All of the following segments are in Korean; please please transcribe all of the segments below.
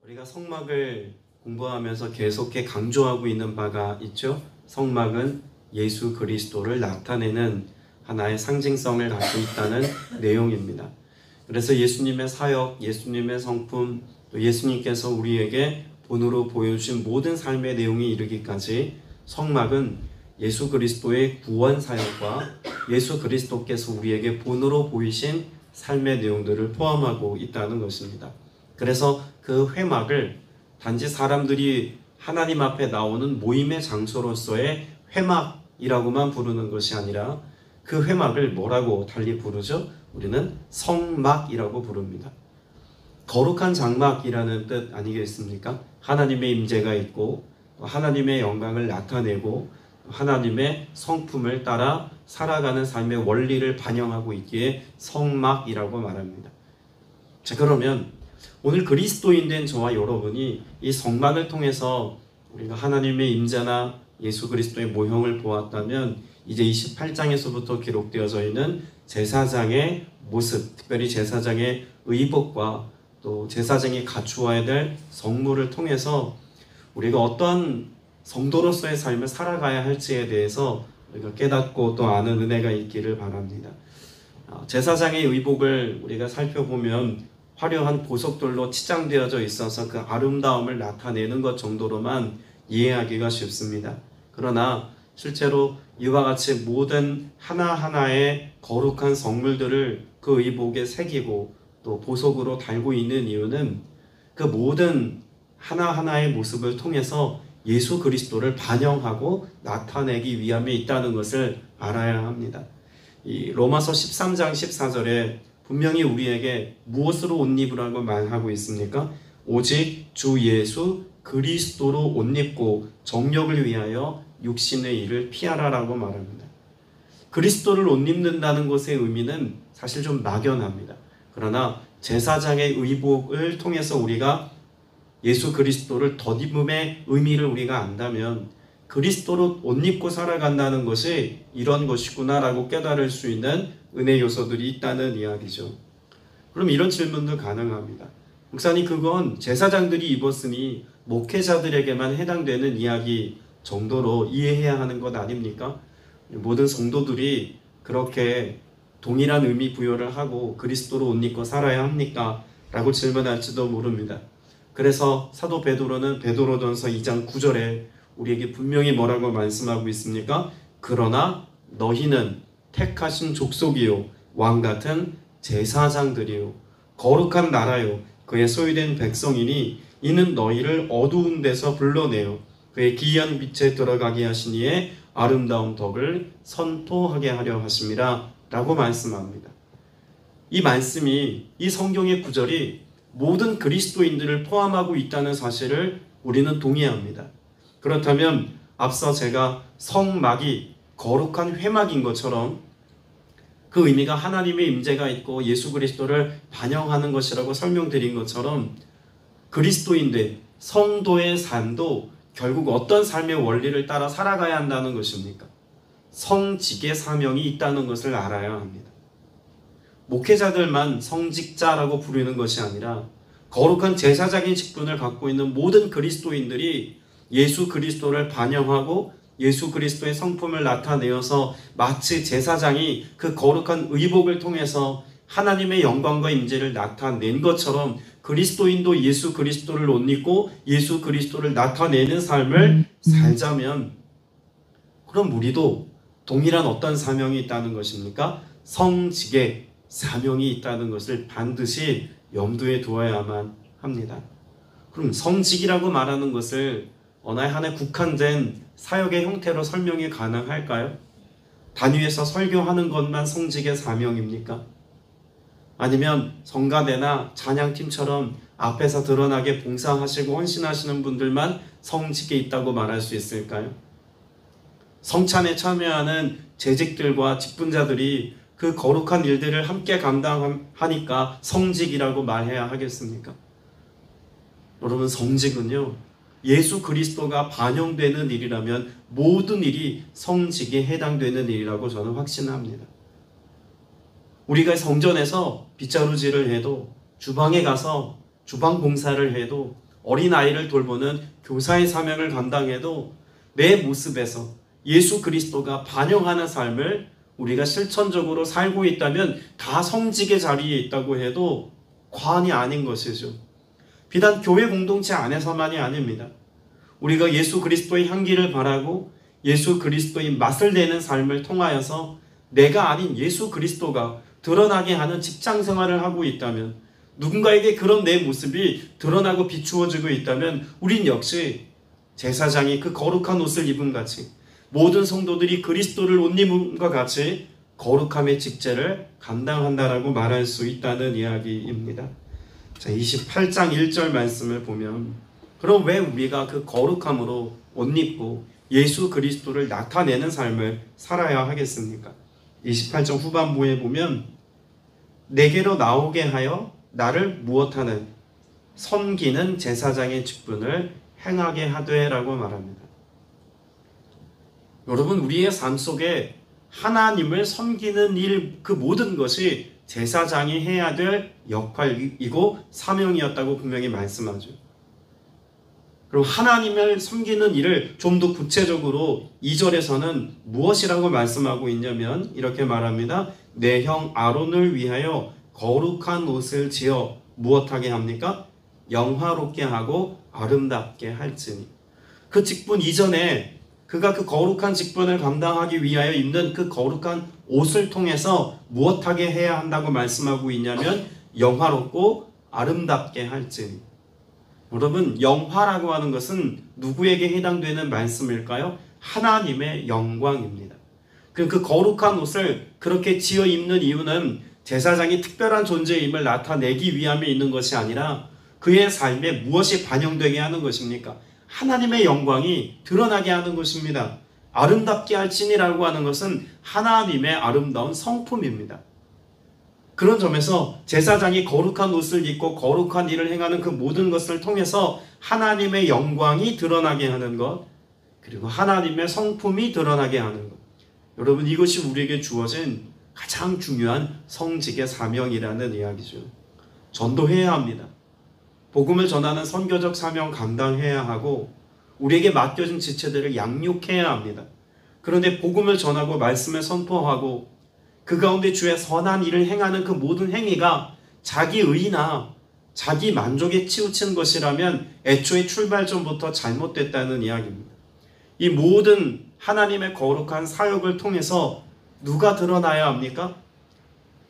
우리가 성막을 공부하면서 계속해 강조하고 있는 바가 있죠. 성막은 예수 그리스도를 나타내는 하나의 상징성을 갖고 있다는 내용입니다. 그래서 예수님의 사역, 예수님의 성품, 또 예수님께서 우리에게 본으로 보여주신 모든 삶의 내용이 이르기까지 성막은 예수 그리스도의 구원 사역과 예수 그리스도께서 우리에게 본으로 보이신 삶의 내용들을 포함하고 있다는 것입니다. 그래서 그 회막을 단지 사람들이 하나님 앞에 나오는 모임의 장소로서의 회막이라고만 부르는 것이 아니라 그 회막을 뭐라고 달리 부르죠? 우리는 성막이라고 부릅니다. 거룩한 장막이라는 뜻 아니겠습니까? 하나님의 임재가 있고 하나님의 영광을 나타내고 하나님의 성품을 따라 살아가는 삶의 원리를 반영하고 있기에 성막이라고 말합니다. 자, 그러면 오늘 그리스도인 된 저와 여러분이 이 성막을 통해서 우리가 하나님의 임재나 예수 그리스도의 모형을 보았다면 이제 28장에서부터 기록되어져 있는 제사장의 모습, 특별히 제사장의 의복과 또 제사장이 갖추어야 될 성물을 통해서 우리가 어떠한 성도로서의 삶을 살아가야 할지에 대해서 우리가 깨닫고 또 아는 은혜가 있기를 바랍니다. 제사장의 의복을 우리가 살펴보면 화려한 보석들로 치장되어져 있어서 그 아름다움을 나타내는 것 정도로만 이해하기가 쉽습니다. 그러나 실제로 이와 같이 모든 하나하나의 거룩한 성물들을 그 의복에 새기고 또 보석으로 달고 있는 이유는 그 모든 하나하나의 모습을 통해서 예수 그리스도를 반영하고 나타내기 위함에 있다는 것을 알아야 합니다. 이 로마서 13장 14절에 분명히 우리에게 무엇으로 옷 입으라고 말하고 있습니까? 오직 주 예수 그리스도로 옷 입고 정욕을 위하여 육신의 일을 피하라라고 말합니다. 그리스도를 옷 입는다는 것의 의미는 사실 좀 막연합니다. 그러나 제사장의 의복을 통해서 우리가 예수 그리스도를 덧입음의 의미를 우리가 안다면 그리스도로 옷 입고 살아간다는 것이 이런 것이구나라고 깨달을 수 있는 은혜 요소들이 있다는 이야기죠. 그럼 이런 질문도 가능합니다. 목사님, 그건 제사장들이 입었으니 목회자들에게만 해당되는 이야기 정도로 이해해야 하는 것 아닙니까? 모든 성도들이 그렇게 동일한 의미 부여를 하고 그리스도로 옷 입고 살아야 합니까? 라고 질문할지도 모릅니다. 그래서 사도 베드로는 베드로전서 2장 9절에 우리에게 분명히 뭐라고 말씀하고 있습니까? 그러나 너희는 택하신 족속이요 왕같은 제사장들이요 거룩한 나라요 그의 소유된 백성이니 이는 너희를 어두운 데서 불러내어 그의 기이한 빛에 들어가게 하시니에 아름다운 덕을 선포하게 하려 하심이라 라고 말씀합니다. 이 말씀이, 이 성경의 구절이 모든 그리스도인들을 포함하고 있다는 사실을 우리는 동의합니다. 그렇다면 앞서 제가 성막이 거룩한 회막인 것처럼 그 의미가 하나님의 임재가 있고 예수 그리스도를 반영하는 것이라고 설명드린 것처럼 그리스도인들, 성도의 삶도 결국 어떤 삶의 원리를 따라 살아가야 한다는 것입니까? 성직의 사명이 있다는 것을 알아야 합니다. 목회자들만 성직자라고 부르는 것이 아니라 거룩한 제사장의 직분을 갖고 있는 모든 그리스도인들이 예수 그리스도를 반영하고 예수 그리스도의 성품을 나타내어서 마치 제사장이 그 거룩한 의복을 통해서 하나님의 영광과 임재를 나타낸 것처럼 그리스도인도 예수 그리스도를 옷 입고 예수 그리스도를 나타내는 삶을 살자면 그럼 우리도 동일한 어떤 사명이 있다는 것입니까? 성직의 사명이 있다는 것을 반드시 염두에 두어야만 합니다. 그럼 성직이라고 말하는 것을 어느 하나에 국한된 사역의 형태로 설명이 가능할까요? 단위에서 설교하는 것만 성직의 사명입니까? 아니면 성가대나 찬양팀처럼 앞에서 드러나게 봉사하시고 헌신하시는 분들만 성직에 있다고 말할 수 있을까요? 성찬에 참여하는 재직들과 직분자들이 그 거룩한 일들을 함께 감당하니까 성직이라고 말해야 하겠습니까? 여러분, 성직은요, 예수 그리스도가 반영되는 일이라면 모든 일이 성직에 해당되는 일이라고 저는 확신합니다. 우리가 성전에서 빗자루질을 해도, 주방에 가서 주방 봉사를 해도, 어린아이를 돌보는 교사의 사명을 감당해도 내 모습에서 예수 그리스도가 반영하는 삶을 우리가 실천적으로 살고 있다면 다 성직의 자리에 있다고 해도 과언이 아닌 것이죠. 비단 교회 공동체 안에서만이 아닙니다. 우리가 예수 그리스도의 향기를 바라고 예수 그리스도의 맛을 내는 삶을 통하여서 내가 아닌 예수 그리스도가 드러나게 하는 직장 생활을 하고 있다면, 누군가에게 그런 내 모습이 드러나고 비추어지고 있다면 우린 역시 제사장이 그 거룩한 옷을 입은 같이, 모든 성도들이 그리스도를 옷 입음과 같이 거룩함의 직제를 감당한다라고 말할 수 있다는 이야기입니다. 자, 28장 1절 말씀을 보면, 그럼 왜 우리가 그 거룩함으로 옷 입고 예수 그리스도를 나타내는 삶을 살아야 하겠습니까? 28장 후반부에 보면 내게로 나오게 하여 나를 무엇하는 섬기는 제사장의 직분을 행하게 하되라고 말합니다. 여러분, 우리의 삶 속에 하나님을 섬기는 일, 그 모든 것이 제사장이 해야 될 역할이고 사명이었다고 분명히 말씀하죠. 그럼 하나님을 섬기는 일을 좀 더 구체적으로 2절에서는 무엇이라고 말씀하고 있냐면 이렇게 말합니다. 내 형 아론을 위하여 거룩한 옷을 지어 무엇하게 합니까? 영화롭게 하고 아름답게 할지니. 그 직분 이전에 그가 그 거룩한 직분을 감당하기 위하여 입는 그 거룩한 옷을 통해서 무엇하게 해야 한다고 말씀하고 있냐면 영화롭고 아름답게 할지니. 여러분, 영화라고 하는 것은 누구에게 해당되는 말씀일까요? 하나님의 영광입니다. 그 거룩한 옷을 그렇게 지어 입는 이유는 제사장이 특별한 존재임을 나타내기 위함에 있는 것이 아니라 그의 삶에 무엇이 반영되게 하는 것입니까? 하나님의 영광이 드러나게 하는 것입니다. 아름답게 할지니라고 하는 것은 하나님의 아름다운 성품입니다. 그런 점에서 제사장이 거룩한 옷을 입고 거룩한 일을 행하는 그 모든 것을 통해서 하나님의 영광이 드러나게 하는 것, 그리고 하나님의 성품이 드러나게 하는 것. 여러분, 이것이 우리에게 주어진 가장 중요한 성직의 사명이라는 이야기죠. 전도해야 합니다. 복음을 전하는 선교적 사명 감당해야 하고 우리에게 맡겨진 지체들을 양육해야 합니다. 그런데 복음을 전하고 말씀을 선포하고 그 가운데 주의 선한 일을 행하는 그 모든 행위가 자기 의나 자기 만족에 치우친 것이라면 애초에 출발점부터 잘못됐다는 이야기입니다. 이 모든 하나님의 거룩한 사역을 통해서 누가 드러나야 합니까?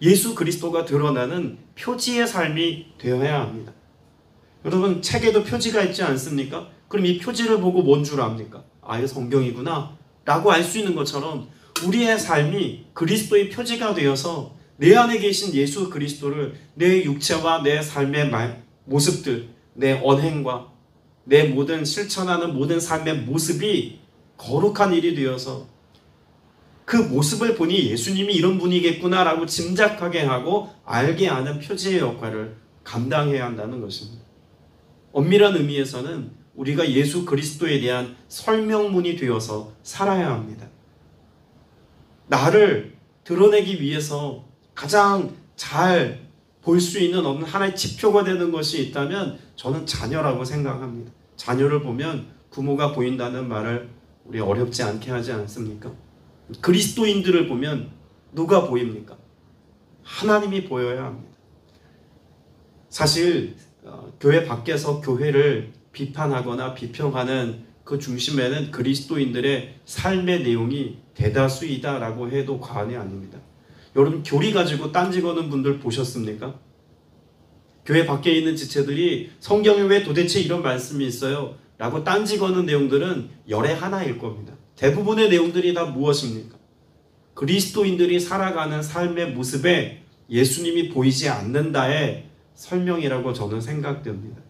예수 그리스도가 드러나는 표지의 삶이 되어야 합니다. 여러분, 책에도 표지가 있지 않습니까? 그럼 이 표지를 보고 뭔 줄 압니까? 아, 이거 성경이구나 라고 알 수 있는 것처럼 우리의 삶이 그리스도의 표지가 되어서 내 안에 계신 예수 그리스도를 내 육체와 내 삶의 모습들, 내 언행과 내 모든 실천하는 모든 삶의 모습이 거룩한 일이 되어서 그 모습을 보니 예수님이 이런 분이겠구나 라고 짐작하게 하고 알게 하는 표지의 역할을 감당해야 한다는 것입니다. 엄밀한 의미에서는 우리가 예수 그리스도에 대한 설명문이 되어서 살아야 합니다. 나를 드러내기 위해서 가장 잘 볼 수 있는 어느 하나의 지표가 되는 것이 있다면 저는 자녀라고 생각합니다. 자녀를 보면 부모가 보인다는 말을 우리 어렵지 않게 하지 않습니까? 그리스도인들을 보면 누가 보입니까? 하나님이 보여야 합니다. 사실 교회 밖에서 교회를 비판하거나 비평하는 그 중심에는 그리스도인들의 삶의 내용이 대다수이다라고 해도 과언이 아닙니다. 여러분, 교리 가지고 딴지 거는 분들 보셨습니까? 교회 밖에 있는 지체들이 성경에 왜 도대체 이런 말씀이 있어요? 라고 딴지 거는 내용들은 열의 하나일 겁니다. 대부분의 내용들이 다 무엇입니까? 그리스도인들이 살아가는 삶의 모습에 예수님이 보이지 않는다의 설명이라고 저는 생각됩니다.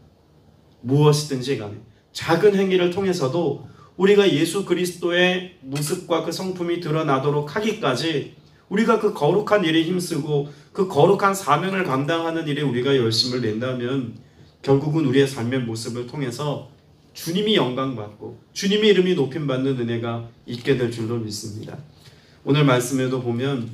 무엇이든지 간에 작은 행위를 통해서도 우리가 예수 그리스도의 모습과 그 성품이 드러나도록 하기까지 우리가 그 거룩한 일에 힘쓰고 그 거룩한 사명을 감당하는 일에 우리가 열심을 낸다면 결국은 우리의 삶의 모습을 통해서 주님이 영광받고 주님의 이름이 높임받는 은혜가 있게 될 줄로 믿습니다. 오늘 말씀에도 보면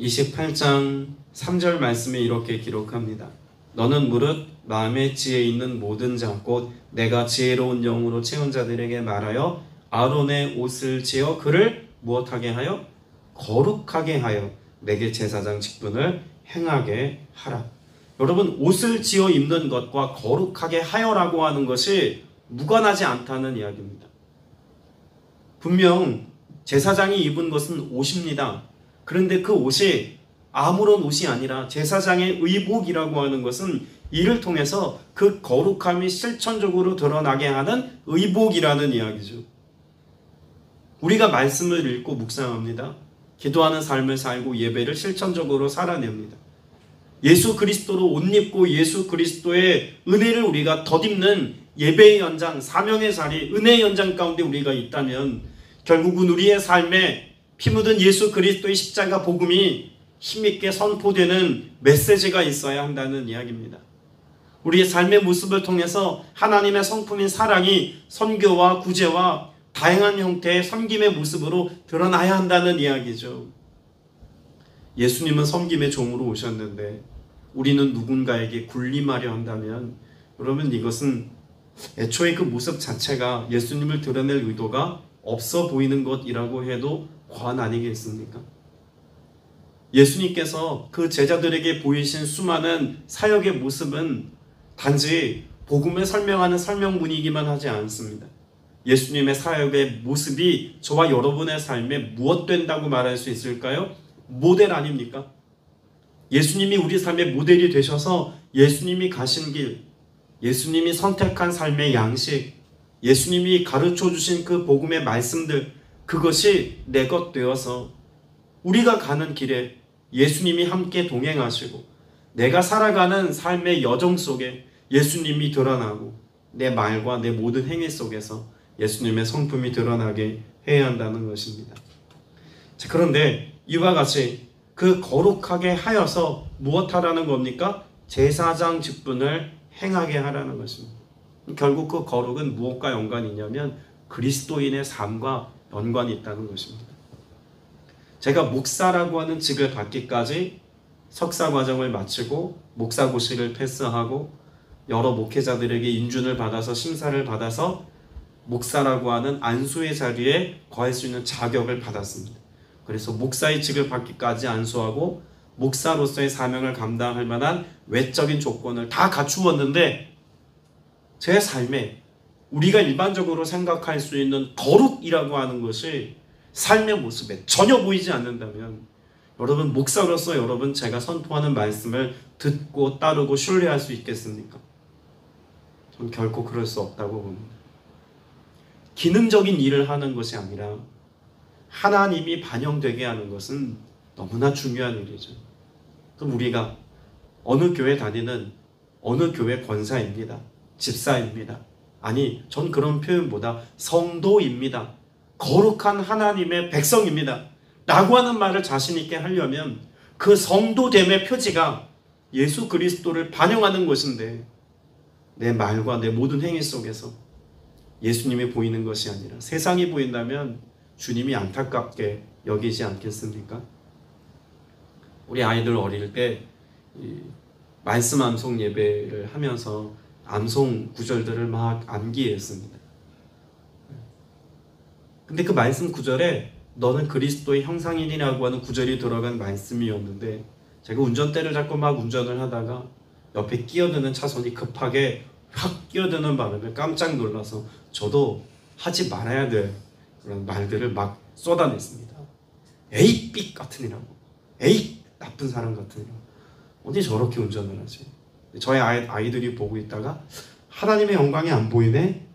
28장 3절 말씀에 이렇게 기록합니다. 너는 무릇 마음의 지혜에 있는 모든 자 곧 내가 지혜로운 영으로 채운 자들에게 말하여 아론의 옷을 지어 그를 무엇하게 하여? 거룩하게 하여 내게 제사장 직분을 행하게 하라. 여러분, 옷을 지어 입는 것과 거룩하게 하여라고 하는 것이 무관하지 않다는 이야기입니다. 분명 제사장이 입은 것은 옷입니다. 그런데 그 옷이 아무런 옷이 아니라 제사장의 의복이라고 하는 것은 이를 통해서 그 거룩함이 실천적으로 드러나게 하는 의복이라는 이야기죠. 우리가 말씀을 읽고 묵상합니다. 기도하는 삶을 살고 예배를 실천적으로 살아냅니다. 예수 그리스도로 옷 입고 예수 그리스도의 은혜를 우리가 덧입는 예배의 연장, 사명의 자리, 은혜의 연장 가운데 우리가 있다면 결국은 우리의 삶에 피 묻은 예수 그리스도의 십자가 복음이 힘있게 선포되는 메시지가 있어야 한다는 이야기입니다. 우리의 삶의 모습을 통해서 하나님의 성품인 사랑이 선교와 구제와 다양한 형태의 섬김의 모습으로 드러나야 한다는 이야기죠. 예수님은 섬김의 종으로 오셨는데 우리는 누군가에게 군림하려 한다면 여러분, 이것은 애초에 그 모습 자체가 예수님을 드러낼 의도가 없어 보이는 것이라고 해도 과언 아니겠습니까? 예수님께서 그 제자들에게 보이신 수많은 사역의 모습은 단지 복음을 설명하는 설명문이기만 하지 않습니다. 예수님의 사역의 모습이 저와 여러분의 삶에 무엇 된다고 말할 수 있을까요? 모델 아닙니까? 예수님이 우리 삶의 모델이 되셔서 예수님이 가신 길, 예수님이 선택한 삶의 양식, 예수님이 가르쳐 주신 그 복음의 말씀들, 그것이 내 것 되어서 우리가 가는 길에 예수님이 함께 동행하시고 내가 살아가는 삶의 여정 속에 예수님이 드러나고 내 말과 내 모든 행위 속에서 예수님의 성품이 드러나게 해야 한다는 것입니다. 자, 그런데 이와 같이 그 거룩하게 하여서 무엇하라는 겁니까? 제사장 직분을 행하게 하라는 것입니다. 결국 그 거룩은 무엇과 연관이 있냐면 그리스도인의 삶과 연관이 있다는 것입니다. 제가 목사라고 하는 직을 받기까지 석사 과정을 마치고 목사고시를 패스하고 여러 목회자들에게 인준을 받아서 심사를 받아서 목사라고 하는 안수의 자리에 거할 수 있는 자격을 받았습니다. 그래서 목사의 직을 받기까지 안수하고 목사로서의 사명을 감당할 만한 외적인 조건을 다 갖추었는데 제 삶에 우리가 일반적으로 생각할 수 있는 거룩이라고 하는 것이 삶의 모습에 전혀 보이지 않는다면 여러분, 목사로서 여러분 제가 선포하는 말씀을 듣고 따르고 신뢰할 수 있겠습니까? 전 결코 그럴 수 없다고 봅니다. 기능적인 일을 하는 것이 아니라 하나님이 반영되게 하는 것은 너무나 중요한 일이죠. 그럼 우리가 어느 교회 다니는 어느 교회 권사입니다. 집사입니다. 아니, 전 그런 표현보다 성도입니다. 거룩한 하나님의 백성입니다. 라고 하는 말을 자신 있게 하려면 그 성도됨의 표지가 예수 그리스도를 반영하는 것인데 내 말과 내 모든 행위 속에서 예수님이 보이는 것이 아니라 세상이 보인다면 주님이 안타깝게 여기지 않겠습니까? 우리 아이들 어릴 때 말씀 암송 예배를 하면서 암송 구절들을 막 암기했습니다. 근데 그 말씀 구절에 너는 그리스도의 형상이니라고 하는 구절이 들어간 말씀이었는데 제가 운전대를 잡고 막 운전을 하다가 옆에 끼어드는 차선이 급하게 확 끼어드는 바람에 깜짝 놀라서 저도 하지 말아야 될 그런 말들을 막 쏟아냈습니다. 에이 삑 같은 이라고, 에이 나쁜 사람 같은 이라고, 어디 저렇게 운전을 하지? 저희 아이들이 보고 있다가 하나님의 영광이 안 보이네?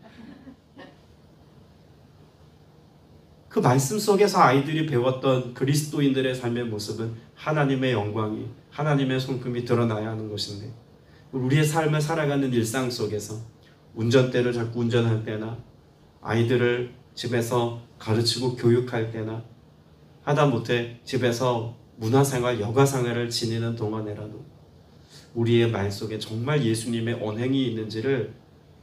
그 말씀 속에서 아이들이 배웠던 그리스도인들의 삶의 모습은 하나님의 영광이, 하나님의 성품이 드러나야 하는 것인데 우리의 삶을 살아가는 일상 속에서 운전대를 잡고 운전할 때나 아이들을 집에서 가르치고 교육할 때나 하다못해 집에서 문화생활, 여가생활을 지내는 동안에라도 우리의 말 속에 정말 예수님의 언행이 있는지를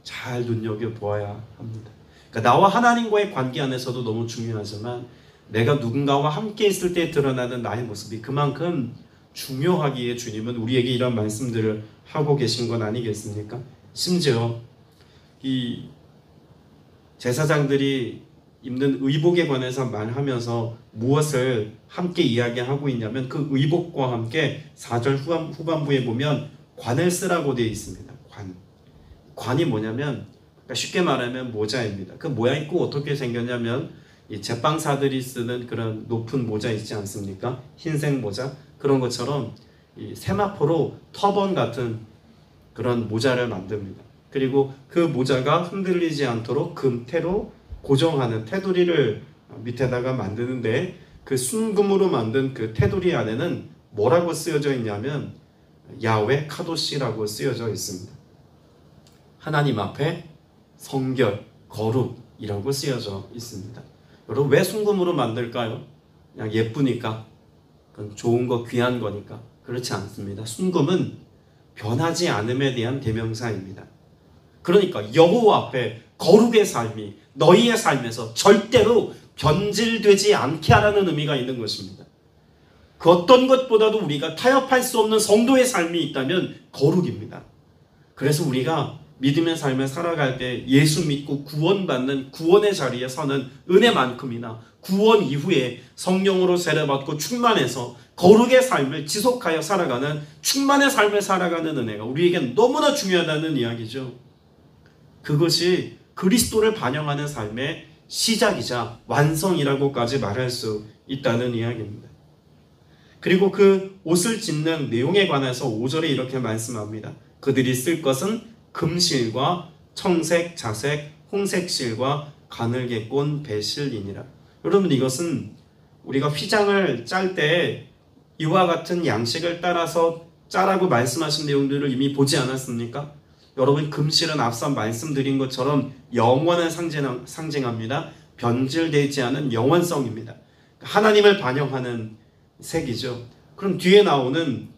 잘 눈여겨보아야 합니다. 그러니까 나와 하나님과의 관계 안에서도 너무 중요하지만 내가 누군가와 함께 있을 때 드러나는 나의 모습이 그만큼 중요하기에 주님은 우리에게 이런 말씀들을 하고 계신 건 아니겠습니까? 심지어 이 제사장들이 입는 의복에 관해서 말하면서 무엇을 함께 이야기하고 있냐면 그 의복과 함께 4절 후반부에 보면 관을 쓰라고 되어 있습니다. 관이 뭐냐면 쉽게 말하면 모자입니다. 그 모양이 꼭 어떻게 생겼냐면 이 제빵사들이 쓰는 그런 높은 모자 있지 않습니까? 흰색 모자 그런 것처럼 이 세마포로 터번 같은 그런 모자를 만듭니다. 그리고 그 모자가 흔들리지 않도록 금테로 고정하는 테두리를 밑에다가 만드는데 그 순금으로 만든 그 테두리 안에는 뭐라고 쓰여져 있냐면 야훼 카도시라고 쓰여져 있습니다. 하나님 앞에 성결, 거룩이라고 쓰여져 있습니다. 여러분 왜 순금으로 만들까요? 그냥 예쁘니까, 그건 좋은 거 귀한 거니까. 그렇지 않습니다. 순금은 변하지 않음에 대한 대명사입니다. 그러니까 여호와 앞에 거룩의 삶이 너희의 삶에서 절대로 변질되지 않게 하라는 의미가 있는 것입니다. 그 어떤 것보다도 우리가 타협할 수 없는 성도의 삶이 있다면 거룩입니다. 그래서 우리가 믿음의 삶을 살아갈 때 예수 믿고 구원받는 구원의 자리에 서는 은혜만큼이나 구원 이후에 성령으로 세례받고 충만해서 거룩의 삶을 지속하여 살아가는 충만의 삶을 살아가는 은혜가 우리에겐 너무나 중요하다는 이야기죠. 그것이 그리스도를 반영하는 삶의 시작이자 완성이라고까지 말할 수 있다는 이야기입니다. 그리고 그 옷을 짓는 내용에 관해서 5절에 이렇게 말씀합니다. 그들이 쓸 것은 금실과 청색, 자색, 홍색실과 가늘게 꼰 배실이니라. 여러분 이것은 우리가 휘장을 짤 때 이와 같은 양식을 따라서 짜라고 말씀하신 내용들을 이미 보지 않았습니까? 여러분 금실은 앞서 말씀드린 것처럼 영원을 상징합니다. 변질되지 않은 영원성입니다. 하나님을 반영하는 색이죠. 그럼 뒤에 나오는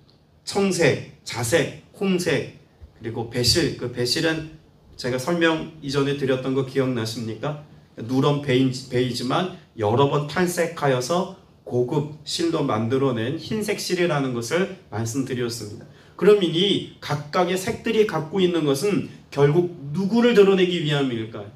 청색, 자색, 홍색 그리고 배실, 그 배실은 제가 설명 이전에 드렸던 거 기억나십니까? 누런 베이지만 여러 번 탈색하여서 고급 실로 만들어낸 흰색 실이라는 것을 말씀드렸습니다. 그럼 이 각각의 색들이 갖고 있는 것은 결국 누구를 드러내기 위함일까요?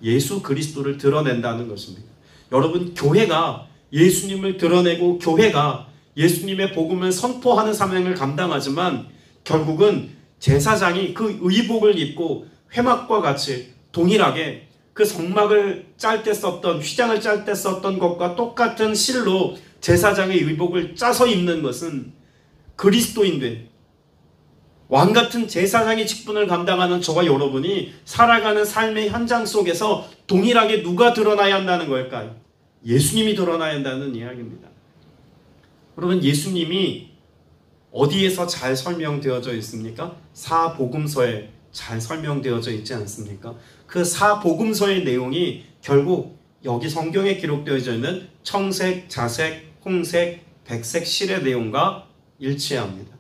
예수 그리스도를 드러낸다는 것입니다. 여러분 교회가 예수님을 드러내고 교회가 예수님의 복음을 선포하는 사명을 감당하지만 결국은 제사장이 그 의복을 입고 회막과 같이 동일하게 그 성막을 짤 때 썼던 휘장을 짤 때 썼던 것과 똑같은 실로 제사장의 의복을 짜서 입는 것은 그리스도인들 왕같은 제사장의 직분을 감당하는 저와 여러분이 살아가는 삶의 현장 속에서 동일하게 누가 드러나야 한다는 걸까요? 예수님이 드러나야 한다는 이야기입니다. 여러분 예수님이 어디에서 잘 설명되어져 있습니까? 사복음서에 잘 설명되어져 있지 않습니까? 그 사복음서의 내용이 결국 여기 성경에 기록되어져 있는 청색, 자색, 홍색, 백색 실의 내용과 일치합니다.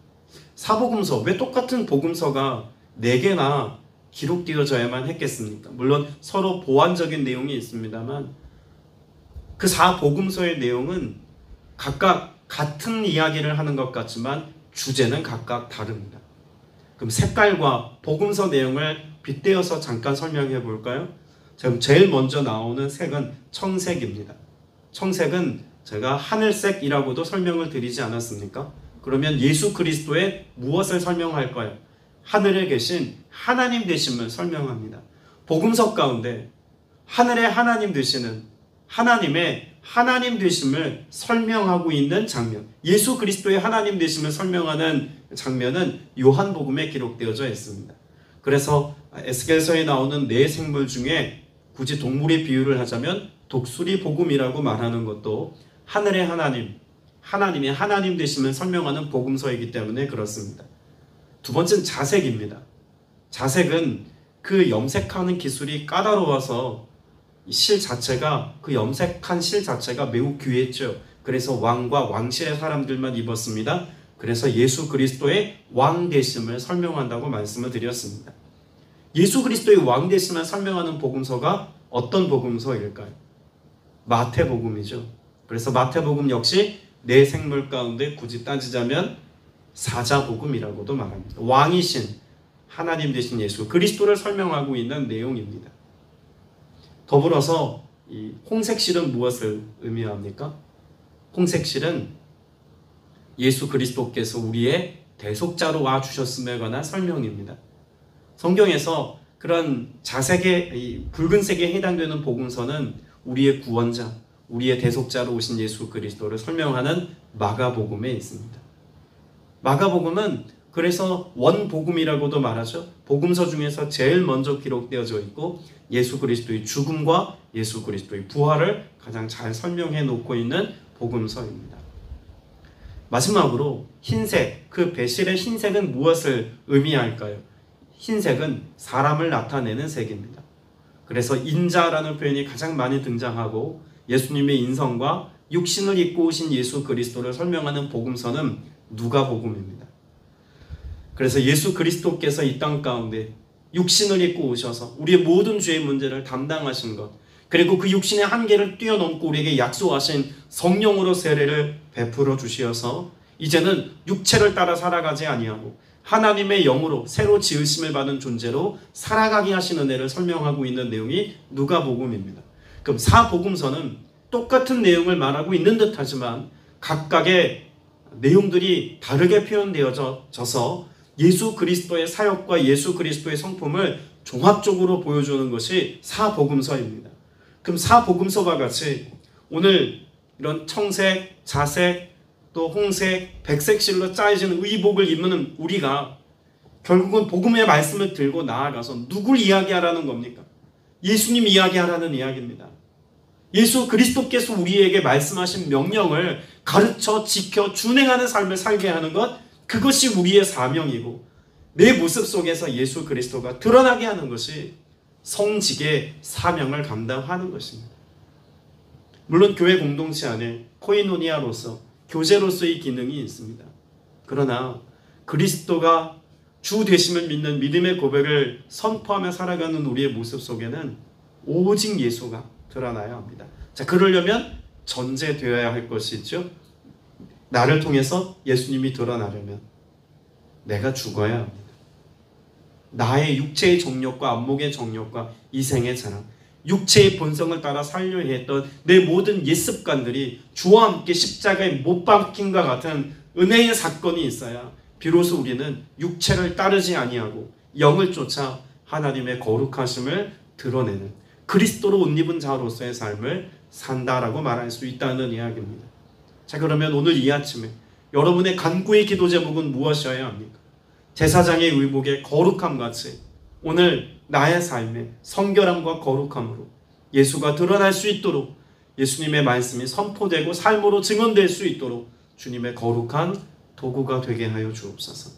사복음서, 왜 똑같은 복음서가 4개나 기록되어져야만 했겠습니까? 물론 서로 보완적인 내용이 있습니다만 그 사복음서의 내용은 각각 같은 이야기를 하는 것 같지만 주제는 각각 다릅니다. 그럼 색깔과 복음서 내용을 빗대어서 잠깐 설명해 볼까요? 지금 제일 먼저 나오는 색은 청색입니다. 청색은 제가 하늘색이라고도 설명을 드리지 않았습니까? 그러면 예수 그리스도의 무엇을 설명할까요? 하늘에 계신 하나님 되심을 설명합니다. 복음서 가운데 하늘의 하나님 되시는 하나님의 하나님 되심을 설명하고 있는 장면, 예수 그리스도의 하나님 되심을 설명하는 장면은 요한복음에 기록되어져 있습니다. 그래서 에스겔서에 나오는 4생물 중에 굳이 동물의 비유를 하자면 독수리 복음이라고 말하는 것도 하늘의 하나님, 하나님의 하나님 되심을 설명하는 복음서이기 때문에 그렇습니다. 두 번째는 자색입니다. 자색은 그 염색하는 기술이 까다로워서 실 자체가, 그 염색한 실 자체가 매우 귀했죠. 그래서 왕과 왕실의 사람들만 입었습니다. 그래서 예수 그리스도의 왕 되심을 설명한다고 말씀을 드렸습니다. 예수 그리스도의 왕 되심을 설명하는 복음서가 어떤 복음서일까요? 마태복음이죠. 그래서 마태복음 역시 4생물 가운데 굳이 따지자면 사자복음이라고도 말합니다. 왕이신 하나님 되신 예수 그리스도를 설명하고 있는 내용입니다. 더불어서 이 홍색실은 무엇을 의미합니까? 홍색실은 예수 그리스도께서 우리의 대속자로 와주셨음에 관한 설명입니다. 성경에서 그런 자색의 이 붉은색에 해당되는 복음서는 우리의 구원자, 우리의 대속자로 오신 예수 그리스도를 설명하는 마가복음에 있습니다. 마가복음은 그래서 원복음이라고도 말하죠. 복음서 중에서 제일 먼저 기록되어져 있고 예수 그리스도의 죽음과 예수 그리스도의 부활을 가장 잘 설명해 놓고 있는 복음서입니다. 마지막으로 흰색, 그 배실의 흰색은 무엇을 의미할까요? 흰색은 사람을 나타내는 색입니다. 그래서 인자라는 표현이 가장 많이 등장하고 예수님의 인성과 육신을 입고 오신 예수 그리스도를 설명하는 복음서는 누가복음입니다. 그래서 예수 그리스도께서 이 땅 가운데 육신을 입고 오셔서 우리의 모든 죄의 문제를 담당하신 것, 그리고 그 육신의 한계를 뛰어넘고 우리에게 약속하신 성령으로 세례를 베풀어 주시어서 이제는 육체를 따라 살아가지 아니하고 하나님의 영으로 새로 지으심을 받은 존재로 살아가게 하신 은혜를 설명하고 있는 내용이 누가복음입니다. 그럼 사복음서는 똑같은 내용을 말하고 있는 듯하지만 각각의 내용들이 다르게 표현되어져서 예수 그리스도의 사역과 예수 그리스도의 성품을 종합적으로 보여주는 것이 사복음서입니다. 그럼 사복음서와 같이 오늘 이런 청색, 자색, 또 홍색, 백색 실로 짜여진 의복을 입는 우리가 결국은 복음의 말씀을 들고 나아가서 누굴 이야기하라는 겁니까? 예수님 이야기하라는 이야기입니다. 예수 그리스도께서 우리에게 말씀하신 명령을 가르쳐 지켜 준행하는 삶을 살게 하는 것, 그것이 우리의 사명이고 내 모습 속에서 예수 그리스도가 드러나게 하는 것이 성직의 사명을 감당하는 것입니다. 물론 교회 공동체 안에 코이노니아로서 교제로서의 기능이 있습니다. 그러나 그리스도가 주 되심을 믿는 믿음의 고백을 선포하며 살아가는 우리의 모습 속에는 오직 예수가 드러나야 합니다. 자, 그러려면 전제되어야 할 것이 있죠. 나를 통해서 예수님이 드러나려면 내가 죽어야 합니다. 나의 육체의 정욕과 안목의 정욕과 이생의 자랑, 육체의 본성을 따라 살려야 했던 내 모든 옛습관들이 주와 함께 십자가에 못 박힌과 같은 은혜의 사건이 있어야 비로소 우리는 육체를 따르지 아니하고 영을 쫓아 하나님의 거룩하심을 드러내는 그리스도로 옷 입은 자로서의 삶을 산다라고 말할 수 있다는 이야기입니다. 자, 그러면 오늘 이 아침에 여러분의 간구의 기도 제목은 무엇이어야 합니까? 제사장의 의복의 거룩함같이 오늘 나의 삶에 성결함과 거룩함으로 예수가 드러날 수 있도록 예수님의 말씀이 선포되고 삶으로 증언될 수 있도록 주님의 거룩한 도구가 되게 하여 주옵소서.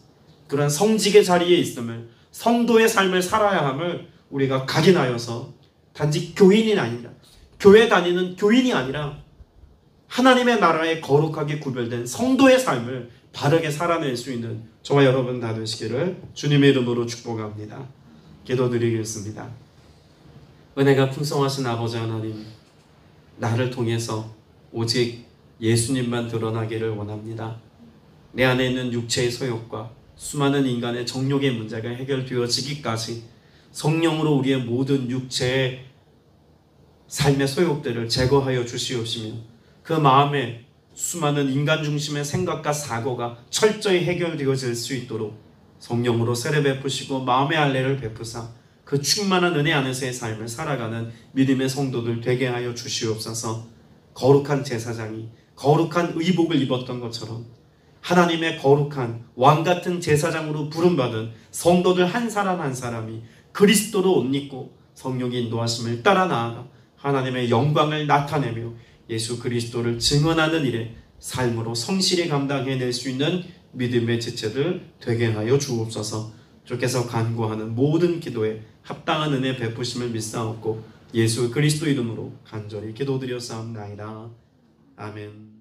그런 성직의 자리에 있음을, 성도의 삶을 살아야 함을 우리가 각인하여서 단지 교인이 아니라, 교회 다니는 교인이 아니라 하나님의 나라에 거룩하게 구별된 성도의 삶을 바르게 살아낼 수 있는 저와 여러분 다 되시기를 주님의 이름으로 축복합니다. 기도드리겠습니다. 은혜가 풍성하신 아버지 하나님, 나를 통해서 오직 예수님만 드러나기를 원합니다. 내 안에 있는 육체의 소욕과 수많은 인간의 정욕의 문제가 해결되어지기까지 성령으로 우리의 모든 육체의 삶의 소욕들을 제거하여 주시옵시며 그 마음에 수많은 인간 중심의 생각과 사고가 철저히 해결되어질 수 있도록 성령으로 세례 베푸시고 마음의 할례를 베푸사 그 충만한 은혜 안에서의 삶을 살아가는 믿음의 성도들 되게 하여 주시옵소서. 거룩한 제사장이 거룩한 의복을 입었던 것처럼 하나님의 거룩한 왕같은 제사장으로 부름받은 성도들 한 사람 한 사람이 그리스도로 옷 입고 성령의 인도하심을 따라 나아가 하나님의 영광을 나타내며 예수 그리스도를 증언하는 일에 삶으로 성실히 감당해낼 수 있는 믿음의 지체들 되게 하여 주옵소서. 주께서 간구하는 모든 기도에 합당한 은혜 베푸심을 믿사옵고 예수 그리스도 이름으로 간절히 기도드렸사옵나이다. 아멘.